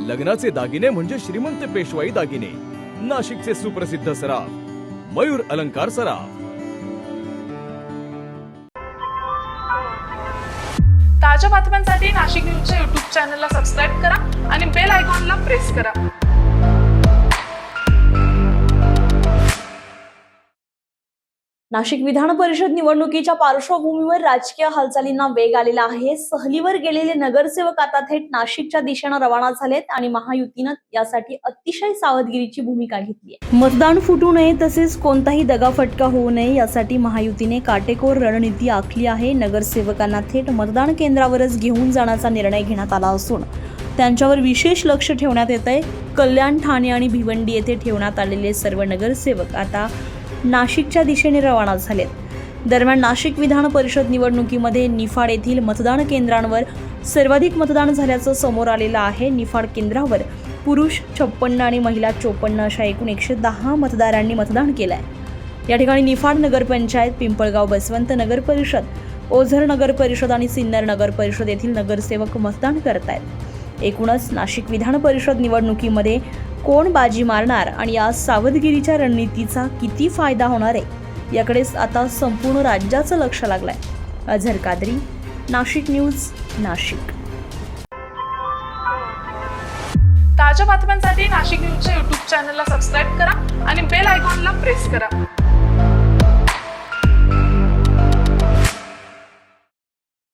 लग्नाचे दागिने म्हणजे श्रीमंत पेशवाई दागिने. नाशिकचे सुप्रसिद्ध सराफ मयूर अलंकार सराफ. ताज्या बातम्यांसाठी नाशिक न्यूजच्या YouTube चॅनलला सबस्क्राईब करा आणि बेल आयकॉनला प्रेस करा. नाशिक विधान परिषद निवडणुकीच्या पार्श्वभूमीवर राजकीय हालचालींना वेग आलेला आहे. सहलीवर गेलेले नगरसेवक आता थेट नाशिकच्या दिशेनं रवाना झालेत आणि महायुतीनं यासाठी अतिशय सावधगिरीची भूमिका घेतली आहे. मतदान फुटू नये तसेच कोणताही दगाफटका होऊ नये यासाठी महायुतीने काटेकोर रणनीती आखली आहे. नगरसेवकांना थेट मतदान केंद्रावरच घेऊन जाण्याचा निर्णय घेण्यात आला असून त्यांच्यावर विशेष लक्ष ठेवण्यात येत आहे. कल्याण, ठाणे आणि भिवंडी येथे ठेवण्यात आलेले सर्व नगरसेवक आता नाशिकच्या दिशेने रवाना झालेत. दरम्यान नाशिक विधान परिषद निवडणुकीमध्ये निफाड येथील मतदान केंद्रांवर सर्वाधिक मतदान झाल्याचं समोर आलेलं आहे. निफाड केंद्रावर पुरुष 56 आणि महिला 54 अशा एकूण 110 मतदारांनी मतदान केलं आहे. या ठिकाणी निफाड नगरपंचायत, पिंपळगाव बसवंत नगर परिषद, ओझर नगर परिषद आणि सिन्नर नगर परिषद येथील नगरसेवक मतदान करत आहेत. एकूणच नाशिक विधान परिषद निवडणुकीमध्ये कोण बाजी मारणार आणि या सावधगिरीच्या रणनीतीचा किती फायदा होणार आहे याकडेच आता संपूर्ण राज्याचं लक्ष लागलंय. अझर कादरी, नाशिक न्यूज, नाशिक. ताज्या बातम्यांसाठी नाशिक न्यूजच्या YouTube चॅनलला सबस्क्राईब करा आणि बेल आयकॉनला प्रेस करा.